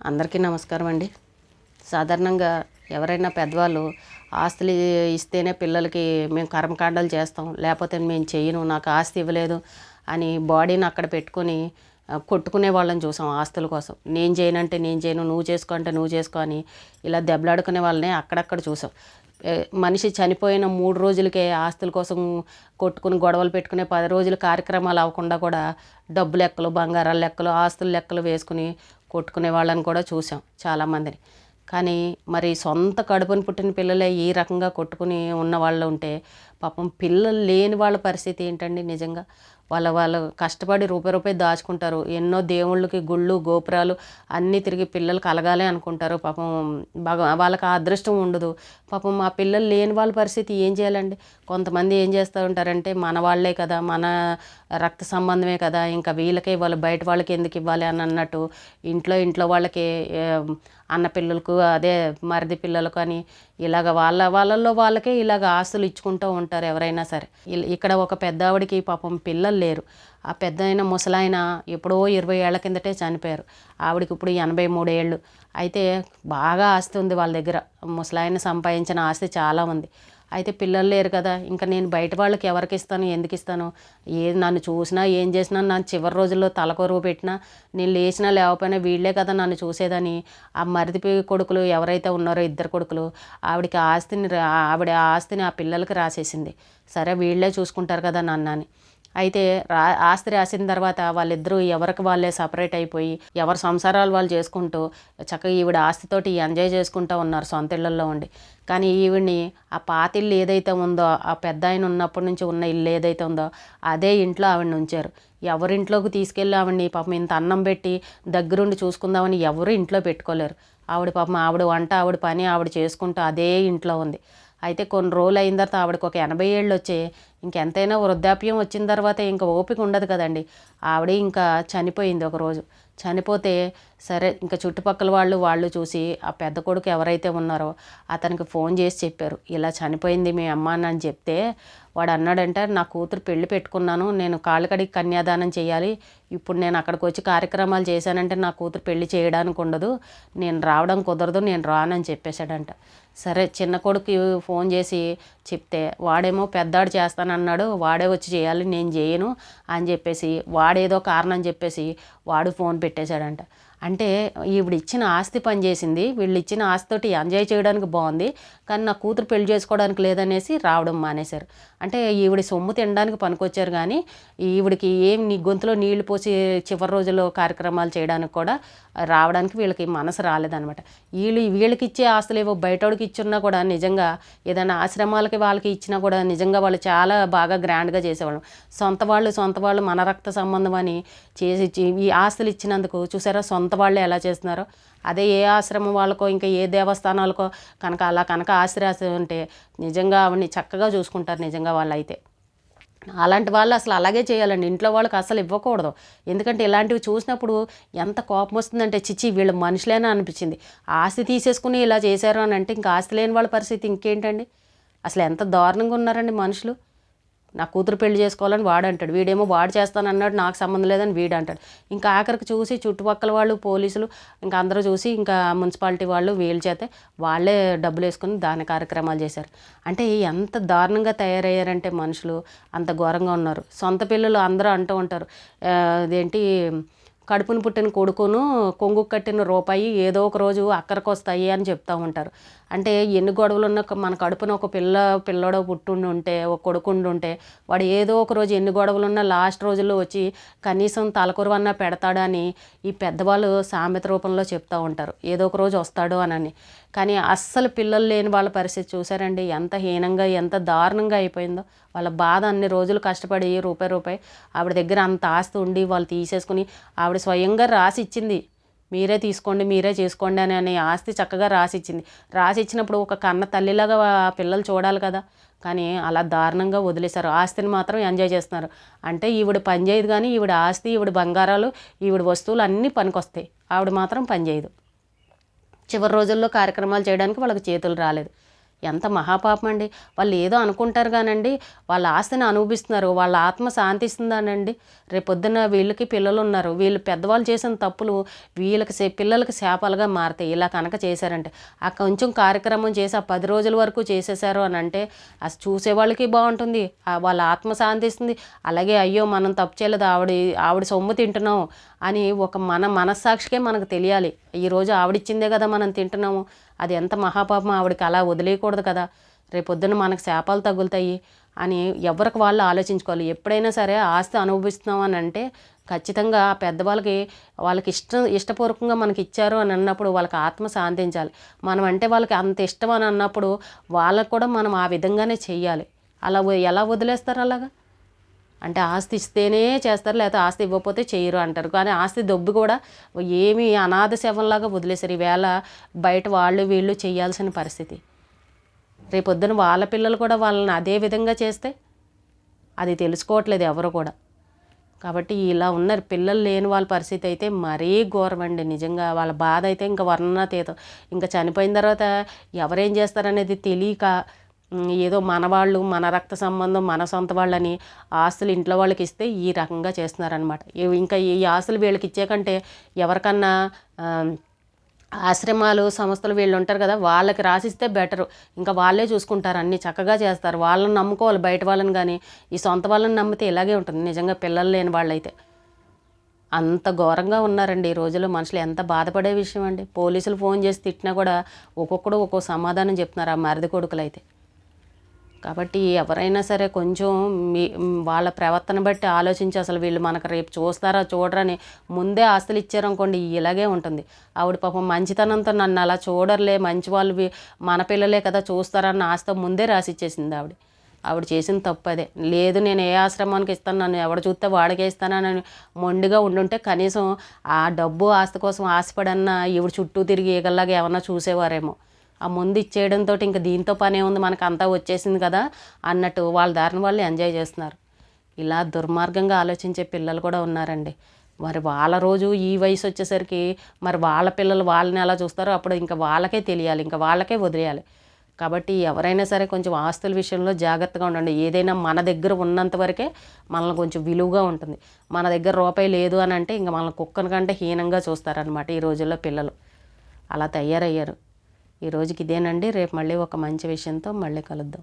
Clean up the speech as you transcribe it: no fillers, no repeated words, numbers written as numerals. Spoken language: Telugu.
అందరికీ నమస్కారం అండి. సాధారణంగా ఎవరైనా పెద్దవాళ్ళు ఆస్తులు ఇస్తేనే పిల్లలకి మేము కర్మకాండాలు చేస్తాం, లేకపోతే మేము చెయ్యను, నాకు ఆస్తి ఇవ్వలేదు అని బాడీని అక్కడ పెట్టుకొని కొట్టుకునే వాళ్ళని చూసాం ఆస్తుల కోసం. నేను చేయనంటే నేను చేయను, నువ్వు చేసుకో అంటే నువ్వు చేసుకో అని ఇలా దెబ్బలాడుకునే వాళ్ళని అక్కడక్కడ చూసాం. మనిషి చనిపోయిన 3 రోజులకే ఆస్తుల కోసం కొట్టుకుని గొడవలు పెట్టుకునే 10 రోజుల కార్యక్రమాలు అవ్వకుండా కూడా డబ్బు లెక్కలు, బంగారాల లెక్కలు, ఆస్తుల లెక్కలు వేసుకుని కొట్టుకునే వాళ్ళని కూడా చూసాం చాలామందిని. కానీ మరి సొంత కడుపుని పుట్టిన పిల్లలే ఈ రకంగా కొట్టుకుని ఉన్న వాళ్ళు ఉంటే పాపం పిల్లలు లేని వాళ్ళ పరిస్థితి ఏంటండి నిజంగా. వాళ్ళు కష్టపడి రూపాయి దాచుకుంటారు. ఎన్నో దేవుళ్ళకి గుళ్ళు గోపురాలు అన్నీ తిరిగి పిల్లలు కలగాలి అనుకుంటారు. పాపం వాళ్ళకి ఆ అదృష్టం ఉండదు. పాపం మా పిల్లలు లేని వాళ్ళ పరిస్థితి ఏం చేయాలండి. కొంతమంది ఏం చేస్తూ ఉంటారంటే మన వాళ్ళే కదా, మన రక్త సంబంధమే కదా, ఇంకా వీళ్ళకే ఇవ్వాలి, బయట వాళ్ళకి ఎందుకు ఇవ్వాలి అని అన్నట్టు ఇంట్లో వాళ్ళకి అన్న పిల్లలకు అదే మరిది పిల్లలకు అని ఇలాగ వాళ్ళల్లో వాళ్ళకే ఇలాగ ఆస్తులు ఇచ్చుకుంటూ ఉంటారు ఎవరైనా సరే. ఇక్కడ ఒక పెద్ద ఆవిడకి పాపం పిల్లలు లేరు. ఆ పెద్ద అయిన ముసలాయన ఎప్పుడో 20 ఏళ్ల కిందటే చనిపోయారు. ఆవిడకి ఇప్పుడు 83 ఏళ్ళు. అయితే బాగా ఆస్తి ఉంది వాళ్ళ దగ్గర. ముసలాయన సంపాదించిన ఆస్తి చాలా ఉంది. అయితే పిల్లలు లేరు కదా, ఇంకా నేను బయట వాళ్ళకి ఎవరికి ఇస్తాను, ఎందుకు ఇస్తాను, నన్ను చూసినా ఏం చేసినా నన్ను చివరి రోజుల్లో తలకొరువు పెట్టినా నేను లేచినా లేకపోయినా వీళ్ళే కదా నన్ను చూసేదని ఆ మరిది కొడుకులు ఎవరైతే ఉన్నారో 2 కొడుకులు ఆవిడకి ఆవిడ ఆస్తిని ఆ పిల్లలకి రాసేసింది. సరే వీళ్ళే చూసుకుంటారు కదా నన్ను అని. అయితే ఆస్తి రాసిన తర్వాత వాళ్ళిద్దరూ ఎవరికి వాళ్ళే సపరేట్ అయిపోయి ఎవరి సంసారాలు వాళ్ళు చేసుకుంటూ చక్కగా ఈవిడ ఆస్తితోటి ఎంజాయ్ చేసుకుంటూ ఉన్నారు సొంత ఇళ్లలో ఉండి. కానీ ఈవిడ్ని ఆ పాత ఇల్లు ఏదైతే ఉందో, ఆ పెద్ద ఆయన ఉన్నప్పటి నుంచి ఉన్న ఇల్లు ఏదైతే ఉందో అదే ఇంట్లో ఆవిడని ఉంచారు. ఎవరింట్లోకి తీసుకెళ్ళి ఆవిడని పాపం ఇంత అన్నం పెట్టి దగ్గరుండి చూసుకుందామని ఎవరు ఇంట్లో పెట్టుకోలేరు. ఆవిడ పాపం ఆవిడ వంట ఆవిడ పని ఆవిడ చేసుకుంటూ అదే ఇంట్లో ఉంది. అయితే కొన్ని రోజులు అయిన తర్వాత ఆవిడకి ఒక 80 ఏళ్ళు వచ్చాయి. ఇంకెంతైనా వృద్ధాప్యం వచ్చిన తర్వాత ఇంకా ఓపిక ఉండదు కదండి. ఆవిడ ఇంకా చనిపోయింది ఒకరోజు. చనిపోతే సరే ఇంకా చుట్టుపక్కల వాళ్ళు చూసి ఆ పెద్ద కొడుకు ఎవరైతే ఉన్నారో అతనికి ఫోన్ చేసి చెప్పారు, ఇలా చనిపోయింది మీ అమ్మ అని చెప్తే వాడు అన్నాడంటే, నా కూతురు పెళ్లి పెట్టుకున్నాను, నేను కాళ్ళ కడిగి కన్యాదానం చేయాలి, ఇప్పుడు నేను అక్కడికి వచ్చి కార్యక్రమాలు చేశానంటే నా కూతురు పెళ్లి చేయడానికి ఉండదు, నేను రావడం కుదరదు, నేను రానని చెప్పేశాడంట. సరే చిన్న కొడుకు ఫోన్ చేసి చెప్తే వాడేమో పెద్దాడు చేస్తానన్నాడు, వాడే వచ్చి చేయాలి, నేను చేయను అని చెప్పేసి వాడేదో కారణం చెప్పేసి వాడు ఫోన్ పెట్టేశాడంట. అంటే ఈవిడ ఇచ్చిన ఆస్తి పనిచేసింది, వీళ్ళు ఇచ్చిన ఆస్తితోటి ఎంజాయ్ చేయడానికి బాగుంది, కానీ నా కూతురు పెళ్లి చేసుకోవడానికి లేదనేసి రావడం మానేశారు. అంటే ఈవిడ సొమ్ము తినడానికి పనికొచ్చారు కానీ ఈవిడికి నీ గొంతులో నీళ్లు పోసి చివరి రోజుల్లో కార్యక్రమాలు చేయడానికి కూడా రావడానికి వీళ్ళకి మనసు రాలేదనమాట. వీళ్ళకి ఇచ్చే ఆస్తులు ఏవో బయటోడికి ఇచ్చున్నా కూడా నిజంగా ఏదైనా ఆశ్రమాలకి వాళ్ళకి ఇచ్చినా కూడా నిజంగా వాళ్ళు చాలా బాగా గ్రాండ్గా చేసేవాళ్ళం. సొంత వాళ్ళు మన రక్త సంబంధం అని చేసి ఈ ఆస్తులు ఇచ్చినందుకు చూసారా సొంత వాళ్ళే ఎలా చేస్తున్నారో. అదే ఏ ఆశ్రమం వాళ్ళకో ఇంకా ఏ దేవస్థానాలకో కనుక ఆస్తి ఉంటే నిజంగా ఆవిడని చక్కగా చూసుకుంటారు నిజంగా వాళ్ళు. అయితే అలాంటి వాళ్ళు అసలు అలాగే చేయాలండి, ఇంట్లో వాళ్ళకి అసలు ఇవ్వకూడదు. ఎందుకంటే ఇలాంటివి చూసినప్పుడు ఎంత కోపం వస్తుందంటే చిచ్చి వీళ్ళు మనుషులేనా అనిపించింది. ఆస్తి తీసేసుకుని ఇలా చేశారు అని అంటే ఇంకా ఆస్తి లేని వాళ్ళ పరిస్థితి ఇంకేంటండి. అసలు ఎంత దారుణంగా ఉన్నారండి మనుషులు. నా కూతురు పెళ్లి చేసుకోవాలని వాడు అంటాడు, వీడేమో వాడు చేస్తానన్నాడు, నాకు సంబంధం లేదని వీడు అంటాడు. ఇంకా ఆఖరికి చూసి చుట్టుపక్కల వాళ్ళు పోలీసులు ఇంకా అందరూ చూసి ఇంకా మున్సిపాలిటీ వాళ్ళు వీళ్ళ చేతే వాళ్ళే డబ్బులు వేసుకుని దాని కార్యక్రమాలు చేశారు. అంటే ఎంత దారుణంగా తయారయ్యారంటే మనుషులు అంత ఘోరంగా ఉన్నారు. సొంత పిల్లలు అందరూ అంటూ ఉంటారు, అదేంటి కడుపును పుట్టిన కొడుకును కొంగు కట్టిన రూపాయి ఏదో ఒక రోజు అక్కడికి వస్తాయి అని చెప్తూ ఉంటారు. అంటే ఎన్ని గొడవలు ఉన్న మన కడుపున ఒక పిల్లడో పుట్టుండి ఉంటే, ఒక కొడుకుండి ఉంటే వాడు ఏదో ఒక రోజు ఎన్ని గొడవలున్నా లాస్ట్ రోజుల్లో వచ్చి కనీసం తలకొరువన్నా పెడతాడని ఈ పెద్దవాళ్ళు సామెత రూపంలో చెప్తూ ఉంటారు, ఏదో ఒక రోజు వస్తాడు అని. కానీ అస్సలు పిల్లలు లేని వాళ్ళ పరిస్థితి చూసారండి ఎంత హీనంగా ఎంత దారుణంగా అయిపోయిందో. వాళ్ళ బాధ అన్ని రోజులు కష్టపడి రూపాయి ఆవిడ దగ్గర అంత ఆస్తి ఉండి వాళ్ళు తీసేసుకుని ఆవిడ స్వయంగా రాసి ఇచ్చింది, మీరే తీసుకోండి మీరే చేసుకోండి అని ఆస్తి చక్కగా రాసిచ్చింది. రాసిచ్చినప్పుడు ఒక కన్న తల్లిలాగా పిల్లలు చూడాలి కదా, కానీ అలా దారుణంగా వదిలేశారు. ఆస్తిని మాత్రం ఎంజాయ్ చేస్తున్నారు. అంటే ఈవిడ పని చేయదు కానీ ఈవిడ ఆస్తి ఈవిడ బంగారాలు ఈవిడ వస్తువులు అన్నీ పనికొస్తాయి, ఆవిడ మాత్రం పని చేయదు. చివరి రోజుల్లో కార్యక్రమాలు చేయడానికి వాళ్ళకి చేతులు రాలేదు. ఎంత మహాపాపం అండి. వాళ్ళు ఏదో అనుకుంటారు కానండి, వాళ్ళ ఆస్తిని అనుభవిస్తున్నారు. వాళ్ళ ఆత్మ శాంతిస్తుందానండి? రేపొద్దున వీళ్ళకి పిల్లలు ఉన్నారు, వీళ్ళు పెద్దవాళ్ళు చేసిన తప్పులు వీళ్ళకి పిల్లలకి శాపాలుగా మారతాయి ఇలా కనుక చేశారంటే. ఆ కొంచెం కార్యక్రమం చేసి ఆ 10 రోజుల వరకు చేసేసారు అని అంటే అసలు చూసేవాళ్ళకి బాగుంటుంది, వాళ్ళ ఆత్మ శాంతిస్తుంది. అలాగే అయ్యో మనం తప్పు చేయలేదు, ఆవిడ సొమ్ము తింటున్నాం అని ఒక మనస్సాక్షికే మనకు తెలియాలి. ఈరోజు ఆవిడిచ్చిందే కదా మనం తింటున్నాము, అది ఎంత మహాపాపం. ఆవిడకి అలా వదిలేయకూడదు కదా, రేపొద్దున మనకు శాపాలు తగులుతాయి అని ఎవరికి వాళ్ళు ఆలోచించుకోవాలి. ఎప్పుడైనా సరే ఆస్తి అనుభవిస్తున్నాం అని అంటే ఖచ్చితంగా పెద్దవాళ్ళకి వాళ్ళకి ఇష్టపూర్వకంగా మనకి ఇచ్చారు అని అన్నప్పుడు వాళ్ళకి ఆత్మ శాంతించాలి. మనం అంటే వాళ్ళకి అంత ఇష్టం అని అన్నప్పుడు వాళ్ళకు కూడా మనం ఆ విధంగానే చెయ్యాలి. అలా ఎలా వదిలేస్తారు అలాగా? అంటే ఆస్తి ఇస్తేనే చేస్తారు, లేకపోతే ఆస్తి ఇవ్వకపోతే చేయరు అంటారు. కానీ ఆస్తి దొబ్బి కూడా ఏమీ అనాథ శవంలాగా వదిలేశారు. ఈవేళ బయట వాళ్ళు వీళ్ళు చేయాల్సిన పరిస్థితి. రేపొద్దున వాళ్ళ పిల్లలు కూడా వాళ్ళని అదే విధంగా చేస్తే అది తెలుసుకోవట్లేదు ఎవరు కూడా. కాబట్టి ఇలా ఉన్నారు పిల్లలు లేని వాళ్ళ పరిస్థితి అయితే మరీ ఘోరమండి. నిజంగా వాళ్ళ బాధ అయితే ఇంకా వర్ణనాతీతం. ఇంకా చనిపోయిన తర్వాత ఎవరేం చేస్తారనేది తెలియక ఏదో మనవాళ్ళు, మన రక్త సంబంధం, మన సొంత వాళ్ళని ఆస్తులు ఇంట్లో వాళ్ళకి ఇస్తే ఈ రకంగా చేస్తున్నారనమాట. ఇంకా ఈ ఆస్తులు వీళ్ళకి ఇచ్చే కంటే ఎవరికన్నా ఆశ్రమాలు, సంస్థలు వీళ్ళు ఉంటారు కదా, వాళ్ళకి రాసిస్తే బెటరు. ఇంకా వాళ్ళే చూసుకుంటారు, అన్నీ చక్కగా చేస్తారు. వాళ్ళని నమ్ముకోవాలి బయట వాళ్ళని, కానీ ఈ సొంత వాళ్ళని నమ్మితే ఇలాగే ఉంటుంది నిజంగా. పిల్లలు లేని వాళ్ళైతే అంత ఘోరంగా ఉన్నారండి ఈ రోజుల్లో మనుషులు. ఎంత బాధపడే విషయం అండి. పోలీసులు ఫోన్ చేసి తిట్టినా కూడా ఒక్కొక్కడు ఒక్కో సమాధానం చెప్తున్నారు ఆ మరిది కొడుకులు అయితే. కాబట్టి ఎవరైనా సరే కొంచెం వాళ్ళ ప్రవర్తన బట్టి ఆలోచించి అసలు వీళ్ళు మనకు రేపు చూస్తారా చూడరని ముందే ఆస్తులు ఇచ్చారనుకోండి ఇలాగే ఉంటుంది. ఆవిడ పాపం మంచితనంతో నన్ను అలా చూడరులే, మంచి వాళ్ళు మన పిల్లలే కదా చూస్తారన్న ఆస్తి ముందే రాసిచ్చేసింది ఆవిడ. ఆవిడ చేసిన తప్పు అదే. లేదు నేను ఏ ఆశ్రమానికి ఇస్తాను, నన్ను ఎవడు చూస్తే వాడికే ఇస్తానని మొండిగా ఉండుంటే కనీసం ఆ డబ్బు ఆస్తి కోసం ఆశపడన్నా ఈవిడ చుట్టూ తిరిగి ఈగల్లాగా ఏమన్నా చూసేవారేమో. ఆ ముందు ఇచ్చేయడంతో ఇంక దీంతో పనే ఉంది, మనకు అంతా వచ్చేసింది కదా అన్నట్టు వాళ్ళ దారిని వాళ్ళు ఎంజాయ్ చేస్తున్నారు. ఇలా దుర్మార్గంగా ఆలోచించే పిల్లలు కూడా ఉన్నారండి. మరి వాళ్ళ రోజు ఈ వయసు వచ్చేసరికి మరి వాళ్ళ పిల్లలు వాళ్ళని ఎలా చూస్తారో అప్పుడు ఇంకా వాళ్ళకే తెలియాలి, ఇంకా వాళ్ళకే వదిలేయాలి. కాబట్టి ఎవరైనా సరే కొంచెం ఆస్తుల విషయంలో జాగ్రత్తగా ఉండండి. ఏదైనా మన దగ్గర ఉన్నంత వరకే మనల్ని కొంచెం విలువగా ఉంటుంది. మన దగ్గర రూపాయి లేదు అని అంటే ఇంకా మనల్ని కుక్కని కంటే హీనంగా చూస్తారనమాట ఈ రోజుల్లో పిల్లలు. అలా తయారయ్యారు. ఈ రోజుకి ఇదేనండి. రేపు మళ్ళీ ఒక మంచి విషయంతో మళ్ళీ కలుద్దాం.